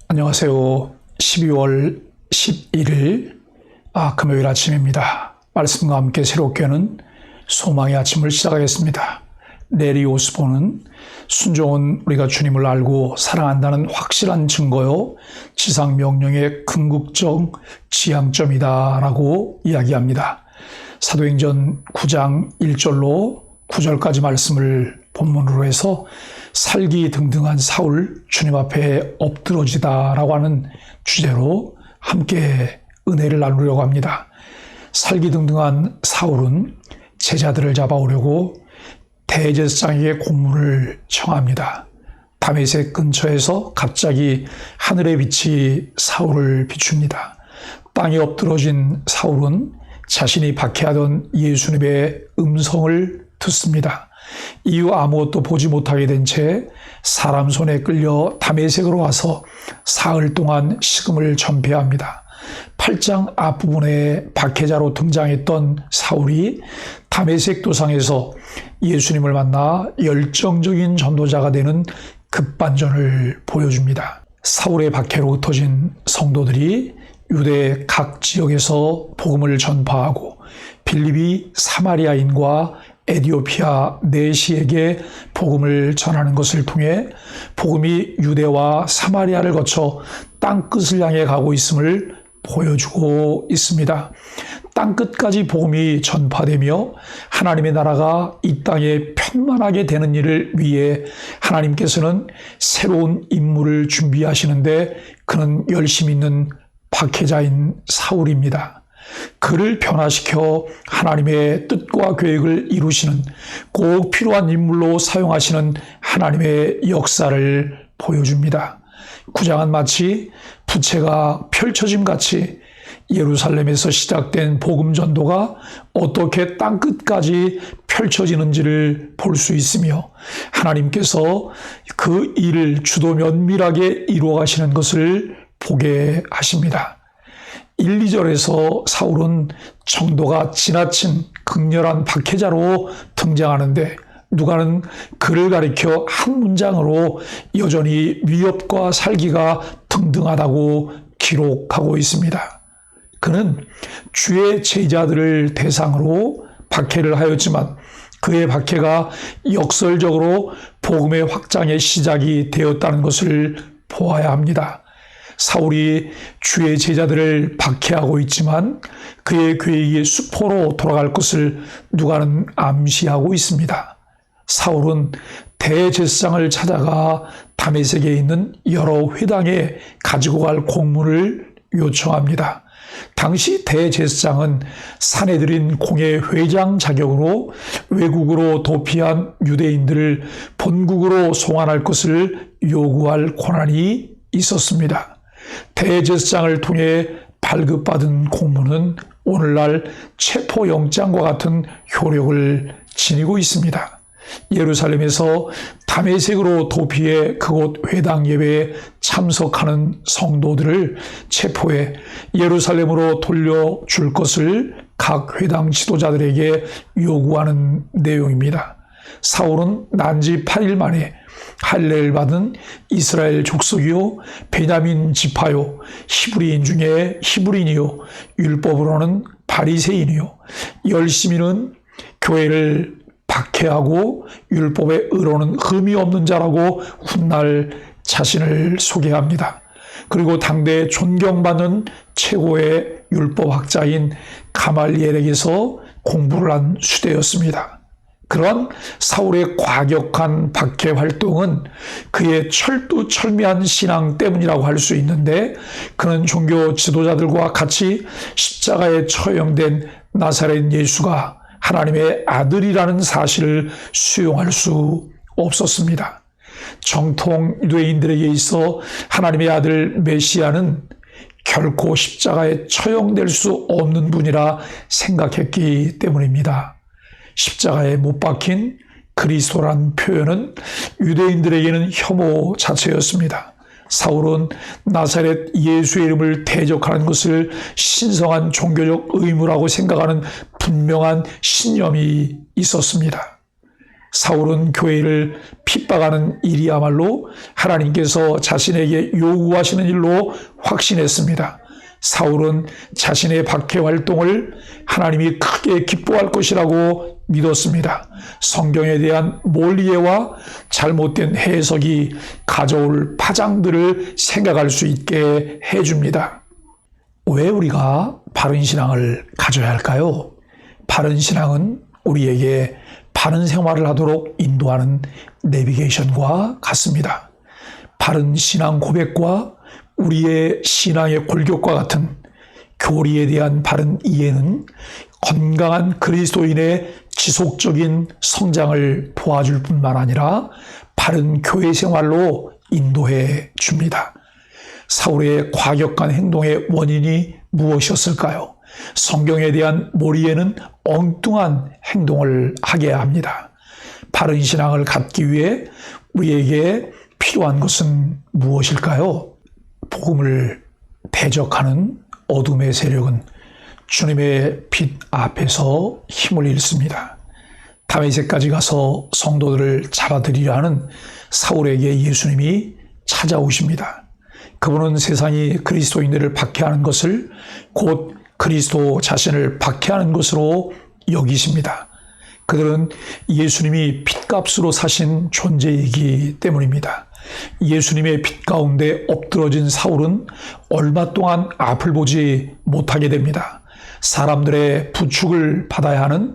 안녕하세요. 12월 11일 금요일 아침입니다. 말씀과 함께 새롭게 하는 소망의 아침을 시작하겠습니다. 레리 오스본은 순종은 우리가 주님을 알고 사랑한다는 확실한 증거요, 지상 명령의 궁극적 지향점이다 라고 이야기합니다. 사도행전 9장 1절로 9절까지 말씀을 본문으로 해서 살기 등등한 사울 주님 앞에 엎드러지다라고 하는 주제로 함께 은혜를 나누려고 합니다. 살기 등등한 사울은 제자들을 잡아오려고 대제사장에게 공문을 청합니다. 다메섹 근처에서 갑자기 하늘의 빛이 사울을 비춥니다. 땅에 엎드러진 사울은 자신이 박해하던 예수님의 음성을 듣습니다. 이후 아무것도 보지 못하게 된 채 사람 손에 끌려 다메섹으로 와서 사흘 동안 식음을 전폐합니다. 8장 앞부분에 박해자로 등장했던 사울이 다메섹 도상에서 예수님을 만나 열정적인 전도자가 되는 급반전을 보여줍니다. 사울의 박해로 흩어진 성도들이 유대 각 지역에서 복음을 전파하고 빌립이 사마리아인과 에디오피아 내시에게 복음을 전하는 것을 통해 복음이 유대와 사마리아를 거쳐 땅끝을 향해 가고 있음을 보여주고 있습니다. 땅끝까지 복음이 전파되며 하나님의 나라가 이 땅에 편만하게 되는 일을 위해 하나님께서는 새로운 임무를 준비하시는데 그는 열심히 있는 박해자인 사울입니다. 그를 변화시켜 하나님의 뜻과 계획을 이루시는 꼭 필요한 인물로 사용하시는 하나님의 역사를 보여줍니다. 9장은 마치 부채가 펼쳐짐같이 예루살렘에서 시작된 복음 전도가 어떻게 땅끝까지 펼쳐지는지를 볼 수 있으며 하나님께서 그 일을 주도 면밀하게 이루어 가시는 것을 보게 하십니다. 1, 2절에서 사울은 정도가 지나친 극렬한 박해자로 등장하는데 누가는 그를 가리켜 한 문장으로 여전히 위협과 살기가 등등하다고 기록하고 있습니다. 그는 주의 제자들을 대상으로 박해를 하였지만 그의 박해가 역설적으로 복음의 확장의 시작이 되었다는 것을 보아야 합니다. 사울이 주의 제자들을 박해하고 있지만 그의 계획이 수포로 돌아갈 것을 누가는 암시하고 있습니다. 사울은 대제사장을 찾아가 다메섹에 있는 여러 회당에 가지고 갈 공문을 요청합니다. 당시 대제사장은 사내들인 공회 회장 자격으로 외국으로 도피한 유대인들을 본국으로 송환할 것을 요구할 권한이 있었습니다. 대제사장을 통해 발급받은 공문은 오늘날 체포영장과 같은 효력을 지니고 있습니다. 예루살렘에서 다메섹으로 도피해 그곳 회당 예배에 참석하는 성도들을 체포해 예루살렘으로 돌려줄 것을 각 회당 지도자들에게 요구하는 내용입니다. 사울은 난지 8일 만에 할례를 받은 이스라엘 족속이요 베냐민 지파요 히브리인 중에 히브리인이요 율법으로는 바리새인이요 열심히는 교회를 박해하고 율법의 의로는 흠이 없는 자라고 훗날 자신을 소개합니다. 그리고 당대 존경받는 최고의 율법학자인 가말리엘에게서 공부를 한 수대였습니다. 그런 사울의 과격한 박해 활동은 그의 철두철미한 신앙 때문이라고 할 수 있는데 그는 종교 지도자들과 같이 십자가에 처형된 나사렛 예수가 하나님의 아들이라는 사실을 수용할 수 없었습니다. 정통 유대인들에게 있어 하나님의 아들 메시아는 결코 십자가에 처형될 수 없는 분이라 생각했기 때문입니다. 십자가에 못 박힌 그리스도란 표현은 유대인들에게는 혐오 자체였습니다. 사울은 나사렛 예수의 이름을 대적하는 것을 신성한 종교적 의무라고 생각하는 분명한 신념이 있었습니다. 사울은 교회를 핍박하는 일이야말로 하나님께서 자신에게 요구하시는 일로 확신했습니다. 사울은 자신의 박해 활동을 하나님이 크게 기뻐할 것이라고 믿었습니다. 성경에 대한 몰이해와 잘못된 해석이 가져올 파장들을 생각할 수 있게 해줍니다. 왜 우리가 바른 신앙을 가져야 할까요? 바른 신앙은 우리에게 바른 생활을 하도록 인도하는 내비게이션과 같습니다. 바른 신앙 고백과 우리의 신앙의 골격과 같은 교리에 대한 바른 이해는 건강한 그리스도인의 지속적인 성장을 도와줄 뿐만 아니라 바른 교회 생활로 인도해 줍니다. 사울의 과격한 행동의 원인이 무엇이었을까요? 성경에 대한 몰이에는 엉뚱한 행동을 하게 합니다. 바른 신앙을 갖기 위해 우리에게 필요한 것은 무엇일까요? 복음을 대적하는 어둠의 세력은 주님의 빛 앞에서 힘을 잃습니다. 다메섹까지 가서 성도들을 잡아들이려 하는 사울에게 예수님이 찾아오십니다. 그분은 세상이 그리스도인들을 박해하는 것을 곧 그리스도 자신을 박해하는 것으로 여기십니다. 그들은 예수님이 핏값으로 사신 존재이기 때문입니다. 예수님의 빛 가운데 엎드러진 사울은 얼마 동안 앞을 보지 못하게 됩니다. 사람들의 부축을 받아야 하는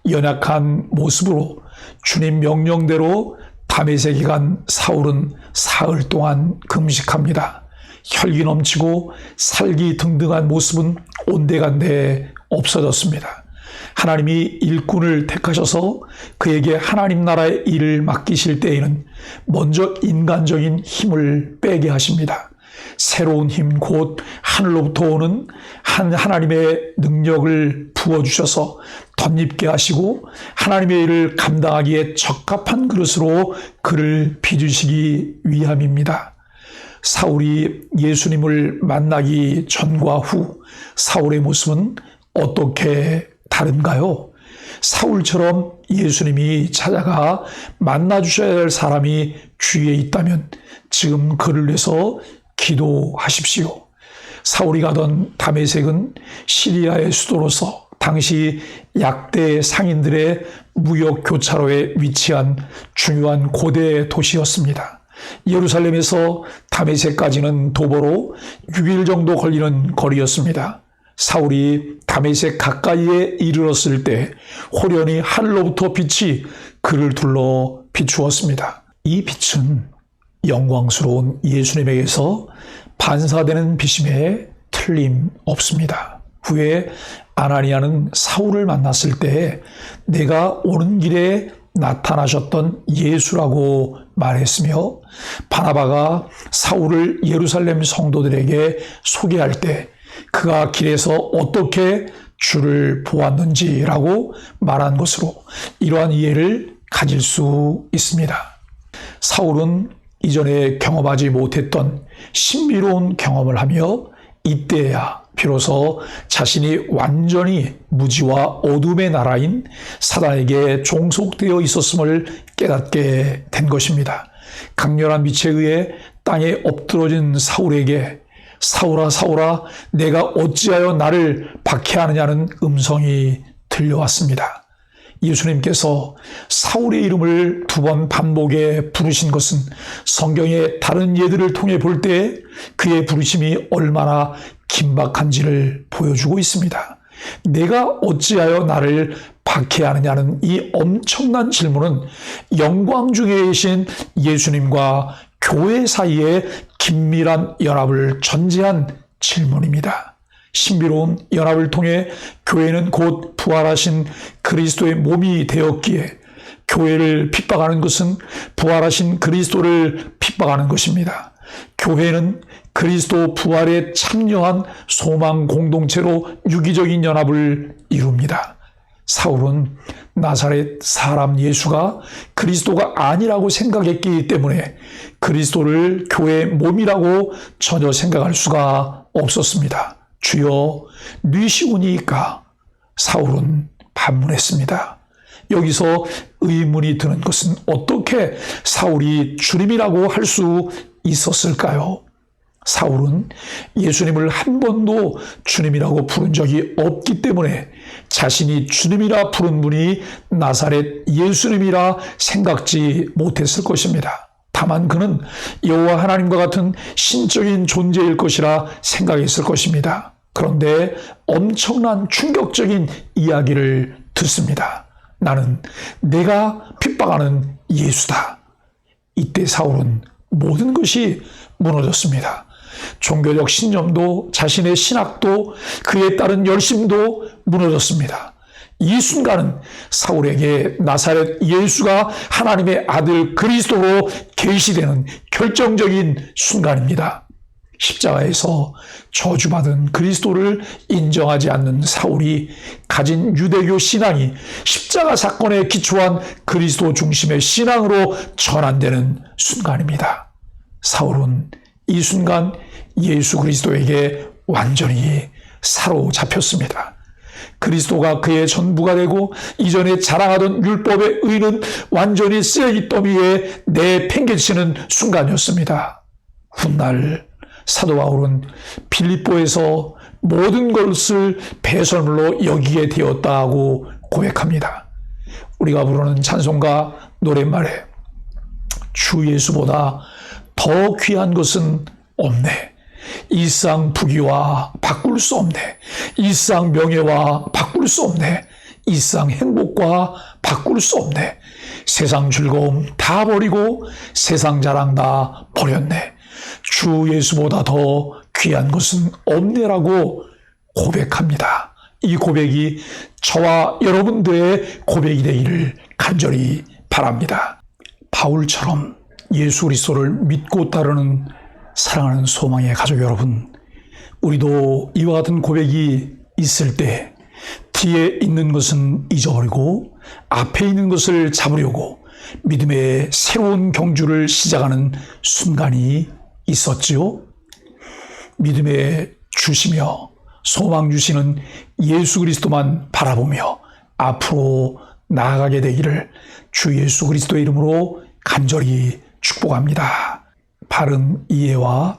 연약한 모습으로 주님 명령대로 다메섹에 간 사울은 사흘 동안 금식합니다. 혈기 넘치고 살기 등등한 모습은 온데간데 없어졌습니다. 하나님이 일꾼을 택하셔서 그에게 하나님 나라의 일을 맡기실 때에는 먼저 인간적인 힘을 빼게 하십니다. 새로운 힘, 곧 하늘로부터 오는 하나님의 능력을 부어주셔서 덧입게 하시고 하나님의 일을 감당하기에 적합한 그릇으로 그를 빚으시기 위함입니다. 사울이 예수님을 만나기 전과 후 사울의 모습은 어떻게 다른가요? 사울처럼 예수님이 찾아가 만나주셔야 할 사람이 주위에 있다면 지금 그를 위해서 기도하십시오. 사울이 가던 다메섹은 시리아의 수도로서 당시 약대 상인들의 무역 교차로에 위치한 중요한 고대 도시였습니다. 예루살렘에서 다메섹까지는 도보로 6일 정도 걸리는 거리였습니다. 사울이 다메섹 가까이에 이르렀을 때 호련히 하늘로부터 빛이 그를 둘러 비추었습니다. 이 빛은 영광스러운 예수님에게서 반사되는 빛임에 틀림없습니다. 후에 아나니아는 사울을 만났을 때 내가 오는 길에 나타나셨던 예수라고 말했으며, 바나바가 사울을 예루살렘 성도들에게 소개할 때 그가 길에서 어떻게 주를 보았는지라고 말한 것으로 이러한 이해를 가질 수 있습니다. 사울은 이전에 경험하지 못했던 신비로운 경험을 하며 이때야 비로소 자신이 완전히 무지와 어둠의 나라인 사단에게 종속되어 있었음을 깨닫게 된 것입니다. 강렬한 빛에 의해 땅에 엎드러진 사울에게 사울아 사울아 내가 어찌하여 나를 박해하느냐는 음성이 들려왔습니다. 예수님께서 사울의 이름을 2번 반복에 부르신 것은 성경의 다른 예들을 통해 볼 때 그의 부르심이 얼마나 긴박한지를 보여주고 있습니다. 내가 어찌하여 나를 박해하느냐는 이 엄청난 질문은 영광 중에 계신 예수님과 교회 사이에 긴밀한 연합을 전제한 질문입니다. 신비로운 연합을 통해 교회는 곧 부활하신 그리스도의 몸이 되었기에 교회를 핍박하는 것은 부활하신 그리스도를 핍박하는 것입니다. 교회는 그리스도 부활에 참여한 소망 공동체로 유기적인 연합을 이룹니다. 사울은 나사렛 사람 예수가 그리스도가 아니라고 생각했기 때문에 그리스도를 교회의 몸이라고 전혀 생각할 수가 없었습니다. 주여, 뉘시오니이까? 사울은 반문했습니다. 여기서 의문이 드는 것은 어떻게 사울이 주님이라고 할 수 있었을까요? 사울은 예수님을 한 번도 주님이라고 부른 적이 없기 때문에 자신이 주님이라 부른 분이 나사렛 예수님이라 생각지 못했을 것입니다. 다만 그는 여호와 하나님과 같은 신적인 존재일 것이라 생각했을 것입니다. 그런데 엄청난 충격적인 이야기를 듣습니다. 나는 내가 핍박하는 예수다. 이때 사울은 모든 것이 무너졌습니다. 종교적 신념도 자신의 신학도 그에 따른 열심도 무너졌습니다. 이 순간은 사울에게 나사렛 예수가 하나님의 아들 그리스도로 계시되는 결정적인 순간입니다. 십자가에서 저주받은 그리스도를 인정하지 않는 사울이 가진 유대교 신앙이 십자가 사건에 기초한 그리스도 중심의 신앙으로 전환되는 순간입니다. 사울은 이 순간 예수 그리스도에게 완전히 사로잡혔습니다. 그리스도가 그의 전부가 되고 이전에 자랑하던 율법의 의는 완전히 쓰레기 더미에 내팽개치는 순간이었습니다. 훗날 사도 바울은 빌립보에서 모든 것을 배설물로 여기게 되었다고 고백합니다. 우리가 부르는 찬송가 노랫말에 주 예수보다 더 귀한 것은 없네. 일상 부귀와 바꿀 수 없네. 일상 명예와 바꿀 수 없네. 일상 행복과 바꿀 수 없네. 세상 즐거움 다 버리고 세상 자랑 다 버렸네. 주 예수보다 더 귀한 것은 없네라고 고백합니다. 이 고백이 저와 여러분들의 고백이 되기를 간절히 바랍니다. 바울처럼 예수 그리스도를 믿고 따르는 사랑하는 소망의 가족 여러분, 우리도 이와 같은 고백이 있을 때 뒤에 있는 것은 잊어버리고 앞에 있는 것을 잡으려고 믿음의 새로운 경주를 시작하는 순간이 있었지요. 믿음의 주시며 소망 주시는 예수 그리스도만 바라보며 앞으로 나아가게 되기를 주 예수 그리스도의 이름으로 간절히 축복합니다. 바른 이해와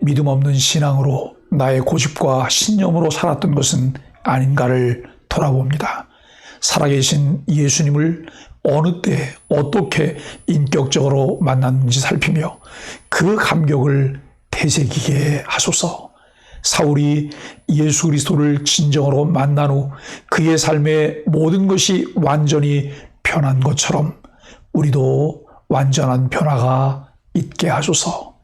믿음 없는 신앙으로 나의 고집과 신념으로 살았던 것은 아닌가를 돌아봅니다. 살아계신 예수님을 어느 때 어떻게 인격적으로 만났는지 살피며 그 감격을 되새기게 하소서. 사울이 예수 그리스도를 진정으로 만난 후 그의 삶의 모든 것이 완전히 변한 것처럼 우리도 완전한 변화가 있게 하소서.